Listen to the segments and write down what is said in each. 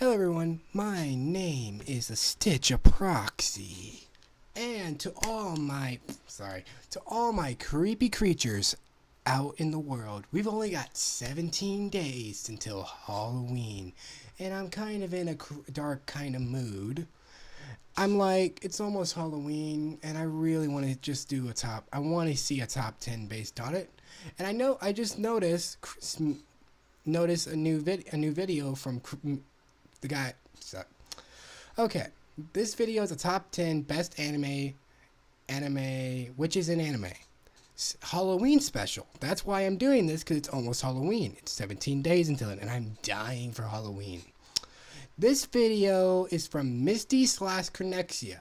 Hello everyone, my name is a Stitch of Proxy. And to all my creepy creatures out in the world, we've only got 17 days until Halloween. And I'm kind of in a dark kind of mood. I'm like, it's almost Halloween and I really want to just do I want to see a top 10 based on it. And I just noticed a new video from the guy. Okay, this video is a top 10 best anime witches in anime Halloween special. That's why I'm doing this, because it's almost Halloween. It's 17 days until it, and I'm dying for Halloween. This video is from Misty/Cronexia,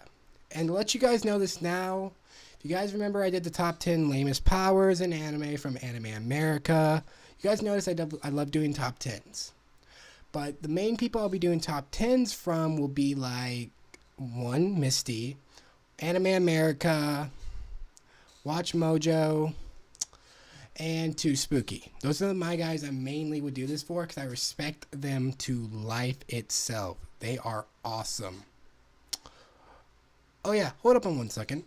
and to let you guys know this now, if you guys remember, I did the top 10 lamest powers in anime from Anime America. You guys notice I love doing top 10s. But the main people I'll be doing top 10s from will be like 1, Misty, Anime America, Watch Mojo, and 2, Spooky. Those are my guys I mainly would do this for because I respect them to life itself. They are awesome. Oh yeah, hold up on 1 second.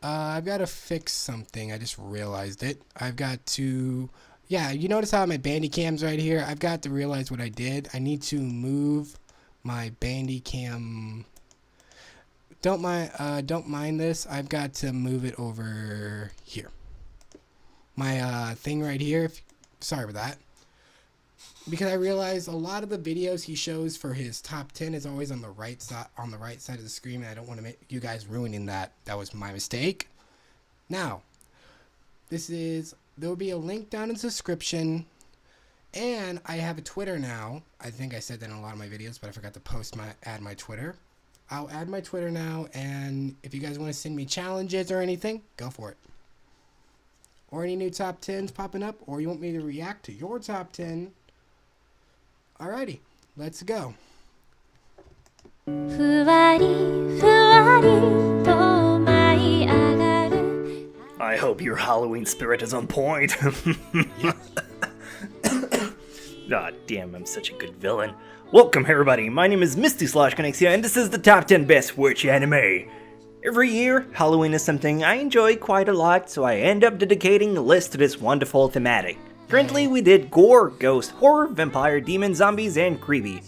I've got to fix something. I just realized it. I've got to... Yeah, you notice how my Bandicam's right here? I've got to realize what I did. I need to move my Bandicam. Don't mind this. I've got to move it over here. My thing right here. Sorry about that. Because I realized a lot of the videos he shows for his top 10 is always on the right side of the screen, and I don't want to make you guys ruining that. That was my mistake. Now, there will be a link down in the description, and I have a Twitter now. I think I said that in a lot of my videos, but I forgot to add my Twitter. I'll add my Twitter now, and if you guys want to send me challenges or anything, go for it. Or any new top 10s popping up, or you want me to react to your top 10. Alrighty, let's go. I hope your Halloween spirit is on point. God damn, I'm such a good villain. Welcome everybody, my name is Misty/Cronexia, and this is the top 10 best witch anime. Every year, Halloween is something I enjoy quite a lot, so I end up dedicating a list to this wonderful thematic. Currently, we did gore, ghost, horror, vampire, demon, zombies, and creepy.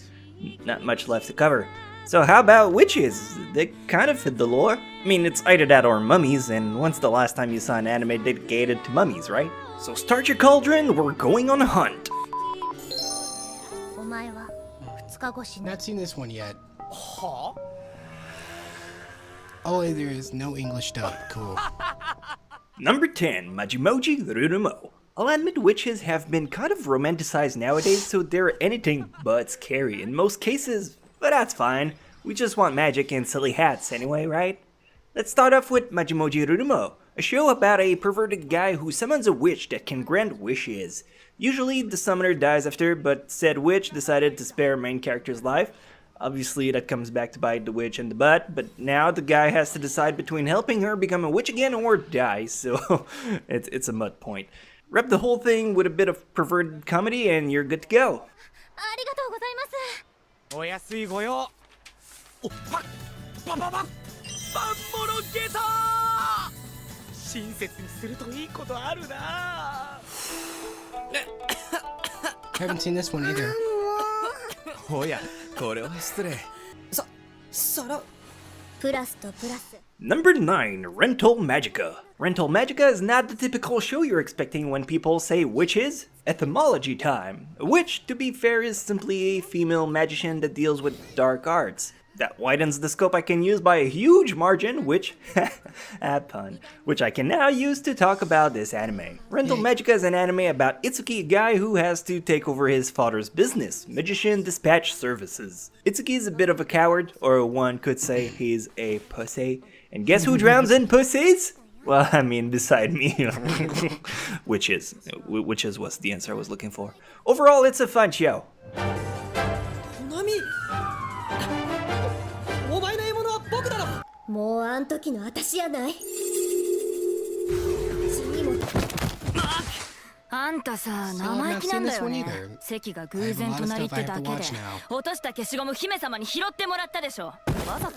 Not much left to cover. So how about witches? They kind of fit the lore. I mean, it's either that or mummies, and when's the last time you saw an anime dedicated to mummies, right? So start your cauldron, we're going on a hunt. Not seen this one yet. Huh? Oh, there is no English dub. Cool. Number 10, Majimoji Rurumo. I'll admit witches have been kind of romanticized nowadays, so they're anything but scary in most cases, but that's fine. We just want magic and silly hats anyway, right? Let's start off with Majimoji Rurumo, a show about a perverted guy who summons a witch that can grant wishes. Usually the summoner dies after, but said witch decided to spare main character's life. Obviously that comes back to bite the witch in the butt, but now the guy has to decide between helping her become a witch again or die, so it's a mud point. Wrap the whole thing with a bit of perverted comedy and you're good to go. Haven't seen this one either. Number 9, Rental Magica. Rental Magica is not the typical show you're expecting when people say witches. Etymology time. A witch, to be fair, is simply a female magician that deals with dark arts. That widens the scope I can use by a huge margin, which, pun, which I can now use to talk about this anime. Rental Magica is an anime about Itsuki, a guy who has to take over his father's business, Magician Dispatch Services. Itsuki is a bit of a coward, or one could say he's a pussy. And guess who drowns in pussies? Well, I mean, beside me. Witches. Witches was the answer I was looking for. Overall, it's a fun show. あんたさ、 So 生 I've 意 not 気な seen んだ this よ one ね。 either. 関が I 偶 have a 然 lot of 隣っ stuff I て have だ to けで watch now. 落とした消しゴム姫様に拾ってもらったでしょ。わざと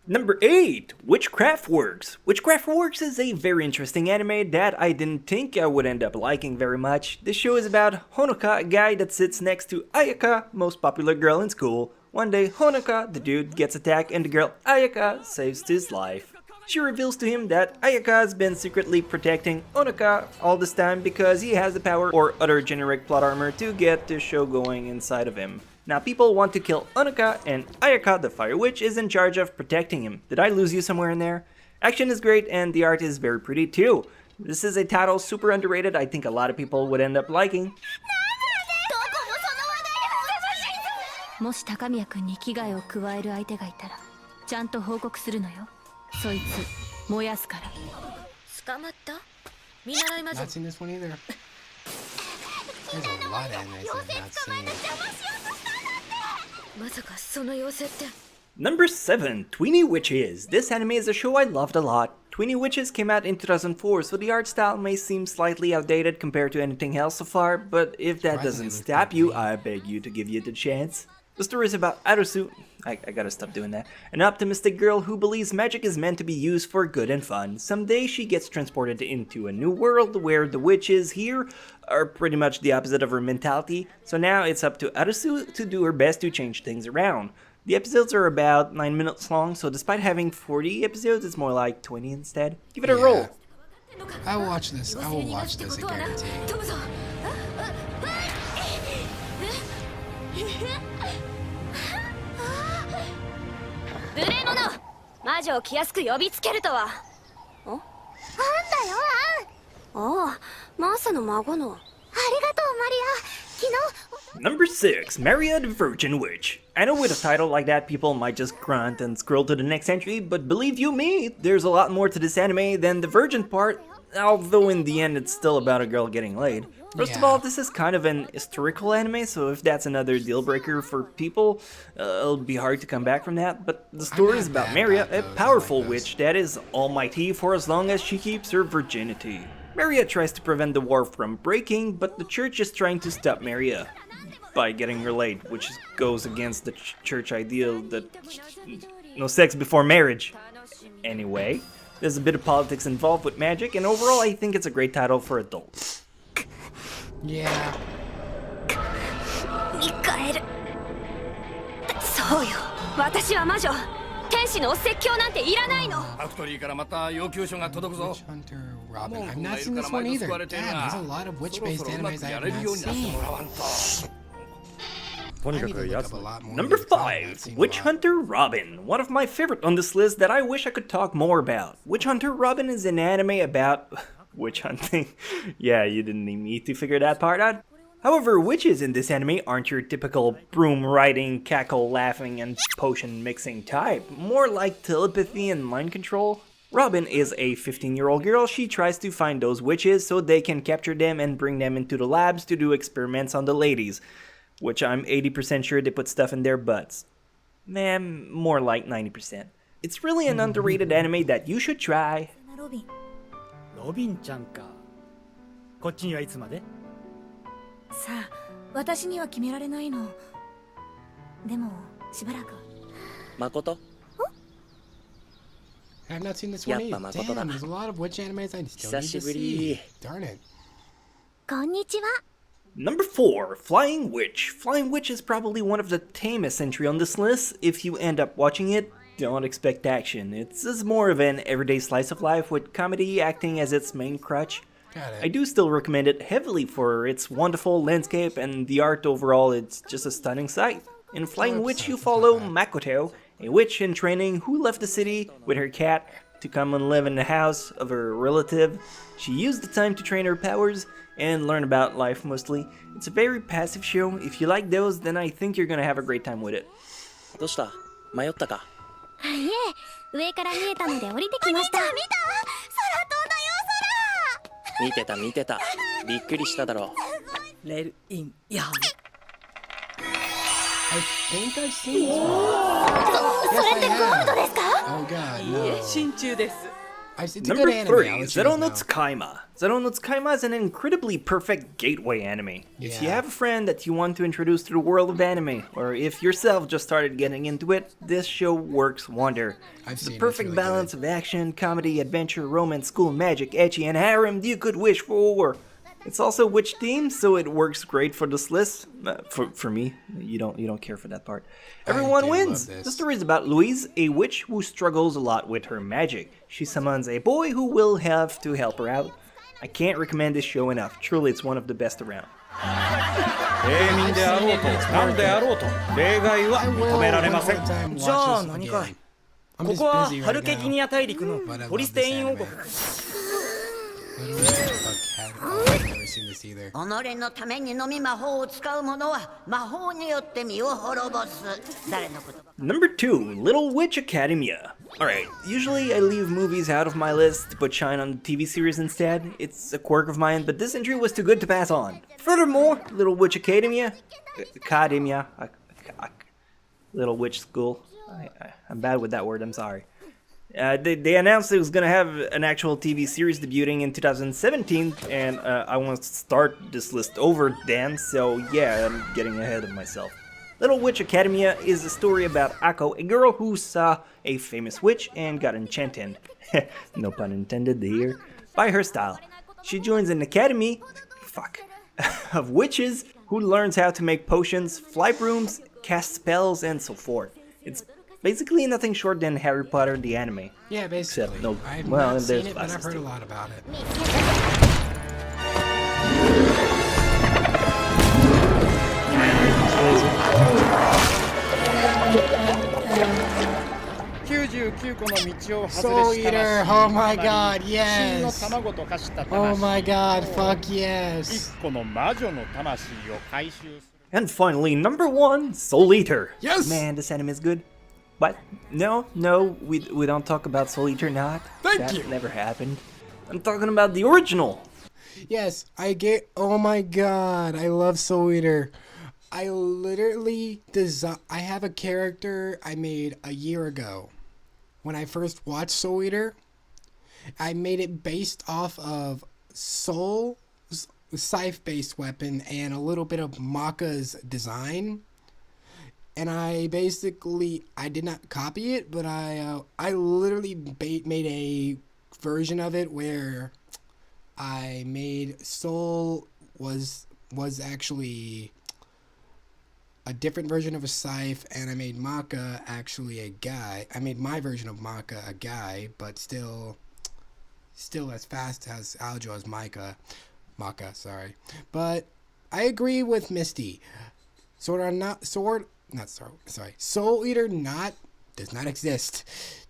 Number 8, Witchcraft Works. Witchcraft Works is a very interesting anime that I didn't think I would end up liking very much. This show is about Honoka, a guy that sits next to Ayaka, most popular girl in school. One day, Honoka, the dude, gets attacked and the girl Ayaka saves his life. She reveals to him that Ayaka has been secretly protecting Honoka all this time because he has the power or other generic plot armor to get the show going inside of him. Now people want to kill Honoka, and Ayaka, the Fire Witch, is in charge of protecting him. Did I lose you somewhere in there? Action is great and the art is very pretty too. This is a title super underrated I think a lot of people would end up liking. もし高宮君に危害を加える相手がいたらちゃんと報告するのよ。そいつ燃やすから。捕まった？見習い魔女。 Not seen this one either. There's a lot of animes I've not seen. まさかその妖精って。 Number 7, Tweenie Witches. This anime is a show I loved a lot. Tweenie Witches came out in 2004, so the art style may seem slightly outdated compared to anything else so far, but if that doesn't stop you, I beg you to give it a chance. The story is about Arusu, I gotta stop doing that, an optimistic girl who believes magic is meant to be used for good and fun. Someday she gets transported into a new world where the witches here are pretty much the opposite of her mentality, so now it's up to Arusu to do her best to change things around. The episodes are about 9 minutes long, so despite having 40 episodes, it's more like 20 instead. Give it a roll. I will watch this. I will watch this, I guarantee. どうぞ。無礼者、魔女を気安く呼びつけるとは。お？あんだよ、あん。ああ、マーサの孫の。ありがとう、マリア。昨日。 Number 6, Maria the Virgin Witch. I know with a title like that, people might just grunt and scroll to the next entry, but believe you me, there's a lot more to this anime than the virgin part, although in the end it's still about a girl getting laid. First of all, this is kind of an historical anime, so if that's another deal breaker for people, it'll be hard to come back from that, but the story is about Maria, a powerful witch that is almighty for as long as she keeps her virginity. Maria tries to prevent the war from breaking, but the church is trying to stop Maria by getting her laid, which goes against the church ideal that no sex before marriage. Anyway, there's a bit of politics involved with magic, and overall I think it's a great title for adults. Yeah. ミカエル。そうよ、私は魔女。天使のお説教なんていらないの。ファクトリーからまた要求書が届くぞ。 Witch Hunter Robin. I've not seen this one either. Damn, there's a lot of witch-based animes I have not seen. とに I か need to く look や up つ a lot more. Number because I have not 5, seen a Witch lot. Hunter Robin. One of my favorite on this list that I wish I could talk more about. Witch Hunter Robin is an anime about witch hunting. Yeah, you didn't need me to figure that part out. However, witches in this anime aren't your typical broom riding, cackle laughing, and potion mixing type. More like telepathy and mind control. Robin is a 15-year-old girl. She tries to find those witches so they can capture them and bring them into the labs to do experiments on the ladies. Which I'm 80% sure they put stuff in their butts. Man, more like 90%. It's really an underrated anime that you should try. ロビン。ロビンちゃんか。こっちにはいつまで？さあ、私には決められないの。でも、しばらく。誠 I have not seen this one either. やっぱ誠だ。 Damn, there's a lot of witch animes I still need 久し to ぶり。 see. Darn it. こんにちは。 Number 4, Flying Witch. Flying Witch is probably one of the tamest entry on this list. If you end up watching it, don't expect action. It's more of an everyday slice of life with comedy acting as its main crutch. Got it. I do still recommend it heavily for its wonderful landscape and the art overall. It's just a stunning sight. In Flying Witch, you follow Makoto, a witch in training who left the city with her cat to come and live in the house of her relative. She used the time to train her powers and learn about life mostly. It's a very passive show. If you like those, then I think you're gonna have a great time with it. どうした？迷ったか？いえ、上から見えたので降りてきました。見た？見てた見てた。びっくりしただろう。レールインヤン。 I think I've seen this one. Yes, I have. Oh god, no. 真鍮です。It's a Number good anime. 3, I'll let you Zero guys no know. Tsukaima. Zero no Tsukaima is an incredibly perfect gateway anime. If you Yeah. have a friend that you want to introduce to the world of anime, or if yourself just started getting into it, this show works wonder. I've It's seen the it, perfect it's really balance good. of action, comedy, adventure, romance, school magic, ecchi, and harem you could wish for. It's also witch themed, so it works great for this list. For me, you don't care for that part. Everyone do wins. love this. The story is about Louise, a witch who struggles a lot with her magic. She summons a boy who will have to help her out. I can't recommend this show enough. Truly, it's one of the best around. 平民であろうと何であろうと例外は I will 認められません one more time watch じゃあ this 何か again. I'm こ just こは busy ハル right ケギ now. ニア大陸の But I ポリ love ステ this イン王 anime. 国 Literally, I've never seen this either. 己のためにのみ魔法を使う者は魔法によって身を滅ぼす誰のことか Number 2, Little Witch Academia. Alright, usually I leave movies out of my list to put shine on the TV series instead. It's a quirk of mine, but this entry was too good to pass on. Furthermore, Little Witch Academia, Little Witch School. I'm bad with that word, I'm sorry. They announced it was going to have an actual TV series debuting in 2017, and I want to start this list over then, so yeah, I'm getting ahead of myself. Little Witch Academia is a story about Ako, a girl who saw a famous witch and got enchanted, no pun intended here, by her style. She joins an academy, of witches who learns how to make potions, fly brooms, cast spells, and so forth. It's basically nothing short than Harry Potter the anime. Yeah, basically. Except no- I've well, not there's seen it, but I've glasses heard a too. lot about it. 99個の道を外 Soul れした Eater, ら oh my god, 真の yes! 卵と化した Oh 魂 my god, fuck yes! 1個の魔女の魂を回収する And finally, number 1, Soul Eater. Yes! Man, this anime is good. What? No, we don't talk about Soul Eater not. Thank that you. never happened. I'm talking about the original. Yes, I get. Oh my god, I love Soul Eater. I literally I have a character I made a year ago. When I first watched Soul Eater, I made it based off of Soul's scythe-based weapon and a little bit of Maka's design. And I did not copy it, but I literally made a version of it where I made Soul was actually a different version of a scythe, and I made Maka actually a guy. I made my version of Maka a guy, but still as fast as Aljo as Maka, sorry. But I agree with Misty. Soul Eater does not exist.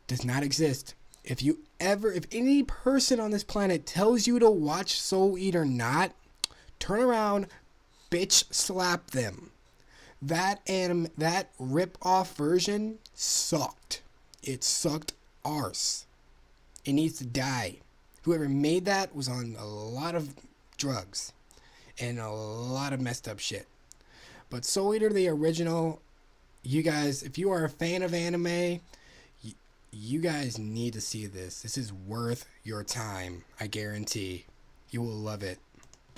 Does not exist. If any person on this planet tells you to watch Soul Eater not, turn around, bitch slap them. That rip-off version sucked. It sucked arse. It needs to die. Whoever made that was on a lot of drugs and a lot of messed up shit. But Soul Eater, the original, you guys, if you are a fan of anime, you guys need to see this. This is worth your time. I guarantee. You will love it.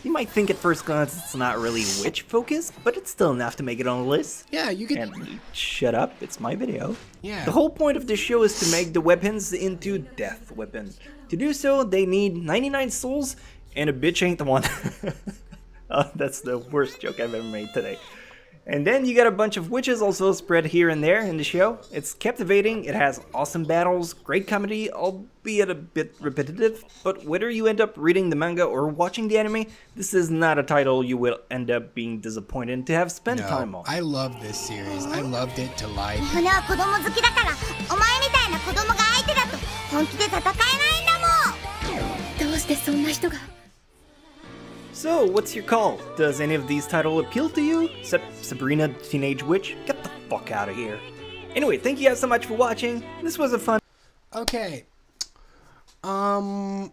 You might think at first glance it's not really witch focused, but it's still enough to make it on the list. Yeah, you can. And shut up, it's my video. Yeah. The whole point of this show is to make the weapons into death weapons. To do so, they need 99 souls, and a bitch ain't the one. Oh, that's the worst joke I've ever made today. And then you got a bunch of witches also spread here and there in the show. It's captivating, it has awesome battles, great comedy, albeit a bit repetitive, but whether you end up reading the manga or watching the anime, this is not a title you will end up being disappointed to have spent time No, on. I love this series. I loved it to life. 俺は子供好きだからお前みたいな子供が相手だと本気で戦えないんだもんどうしてそんな人が So, what's your call? Does any of these titles appeal to you? Except Sabrina the Teenage Witch? Get the fuck out of here. Anyway, thank you guys so much for watching. This was a fun... Okay. I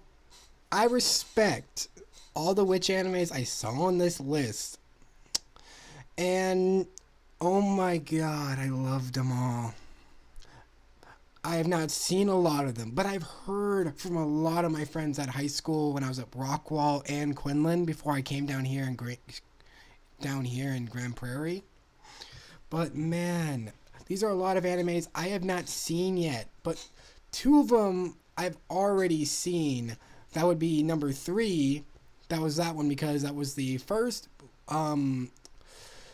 respect all the witch animes I saw on this list. And oh my god, I loved them all. I have not seen a lot of them, but I've heard from a lot of my friends at high school when I was at Rockwall and Quinlan before I came down here in Grand Prairie. But man, these are a lot of animes I have not seen yet, but 2 of them I've already seen. That would be number 3. That was that one because that was the first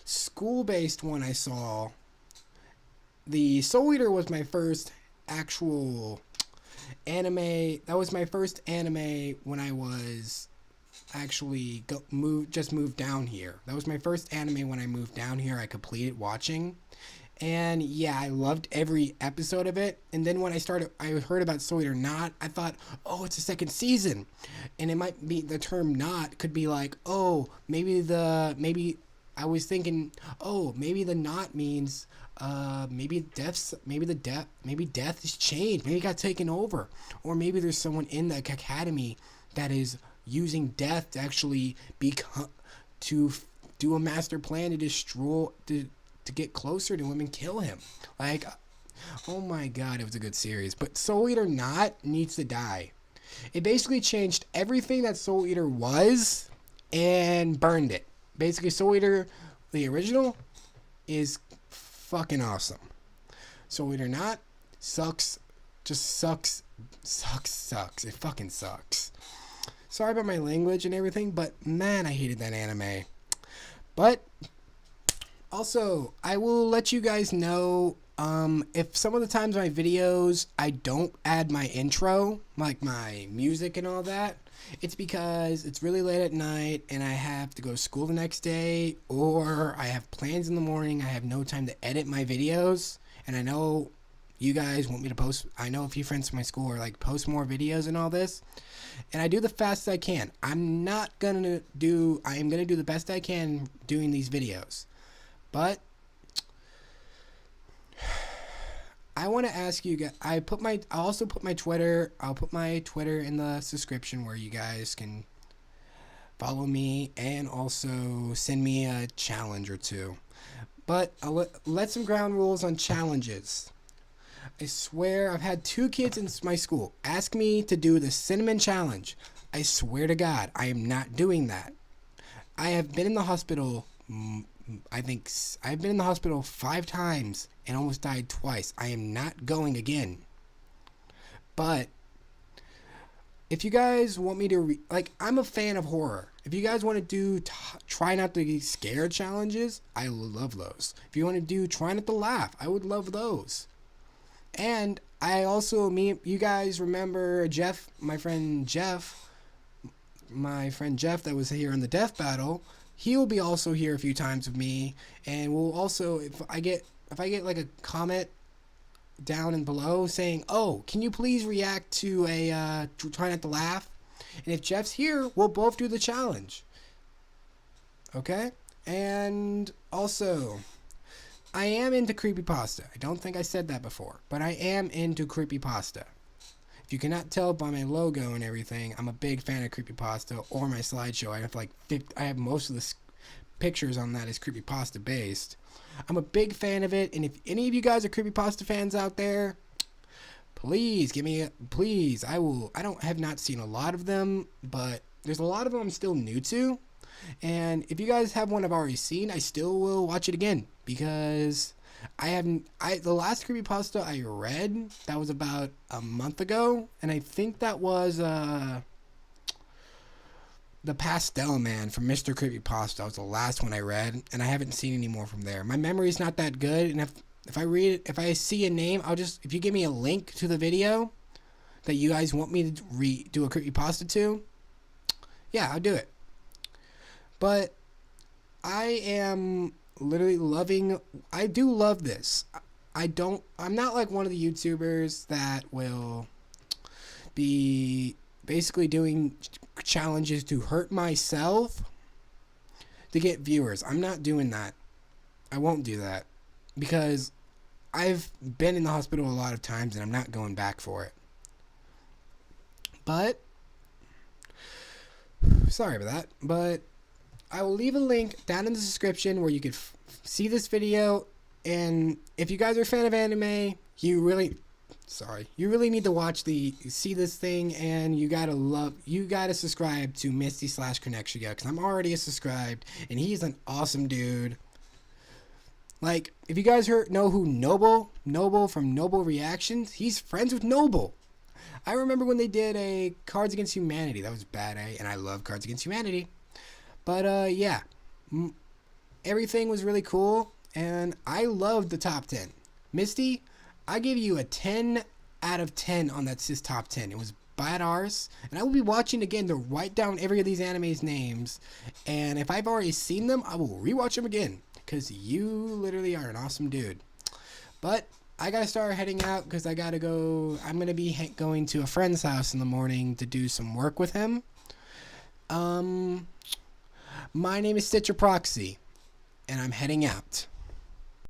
school-based one I saw. The Soul Eater was my first actual anime. That was my first anime when I was actually moved down here. That was my first anime when I moved down here. I completed watching, and yeah, I loved every episode of it. And then when I heard about Soul Eater Not, I thought, oh, it's a second season, and it might be the term "not" could be like, oh, maybe I was thinking, oh, maybe the "not" means maybe death has changed, maybe it got taken over, or maybe there's someone in the academy that is using death to actually to do a master plan to destroy to get closer to him and kill him. Like, oh my god, it was a good series. But Soul Eater Not needs to die. It basically changed everything that Soul Eater was and burned it. Basically, Soul Eater, the original, is fucking awesome. Soul Eater Not sucks. Just sucks. It fucking sucks. Sorry about my language and everything, but man, I hated that anime. But also, I will let you guys know if some of the times my videos I don't add my intro, like my music and all that, it's because it's really late at night and I have to go to school the next day, or I have plans in the morning. I have no time to edit my videos, and I know you guys want me to post. I know a few friends from my school are like, post more videos and all this, and I do the fastest I can. I am gonna do the best I can doing these videos, but I want to ask you guys. I'll also put my Twitter. I'll put my Twitter in the description where you guys can follow me and also send me a challenge or 2. But I'll let some ground rules on challenges. I swear I've had 2 kids in my school ask me to do the cinnamon challenge. I swear to God, I am not doing that. I have been in the hospital. I've been in the hospital 5 times and almost died twice. I am not going again. But if you guys want me to I'm a fan of horror. If you guys want to do try not to get scared challenges, I love those. If you want to do try not to laugh, I would love those. And I also, you guys remember Jeff, my friend Jeff that was here on the Death Battle. He will be also here a few times with me, and we'll also, if I get like a comment down and below saying, oh, can you please react to a try not to laugh? And if Jeff's here, we'll both do the challenge. Okay? And also, I am into creepypasta. I don't think I said that before, but I am into creepypasta. If you cannot tell by my logo and everything, I'm a big fan of creepypasta, or my slideshow. I have most of the pictures on that is creepypasta based. I'm a big fan of it, and if any of you guys are creepypasta fans out there, please give me please. I have not seen a lot of them, but there's a lot of them I'm still new to. And if you guys have one I've already seen, I still will watch it again, because the last creepypasta I read, that was about a month ago, and I think that was the Pastel Man from Mr. Creepypasta. That was the last one I read, and I haven't seen any more from there. My memory's not that good, and if I see a name, if you give me a link to the video that you guys want me to do a creepypasta to, yeah, I'll do it. But I am literally I do love this. I'm not like one of the YouTubers that will be basically doing challenges to hurt myself to get viewers. I'm not doing that. I won't do that, because I've been in the hospital a lot of times and I'm not going back for it. But sorry about that. But I will leave a link down in the description where you could see this video. And if you guys are a fan of anime, you really sorry. You really need to see this thing, and you gotta subscribe to Misty/Connexia, because I'm already subscribed, and he's an awesome dude. Like, if you guys know who Noble from Noble Reactions, he's friends with Noble. I remember when they did a Cards Against Humanity. That was bad, and I love Cards Against Humanity. But, yeah. Everything was really cool, and I loved the top 10. Misty, I give you a 10 out of 10 on that Sis top 10. It was badass, and I will be watching again to write down every of these animes' names, and if I've already seen them, I will rewatch them again, because you literally are an awesome dude. But I gotta start heading out, because I gotta go. I'm gonna be going to a friend's house in the morning to do some work with him. My name is Stitcher Proxy, and I'm heading out.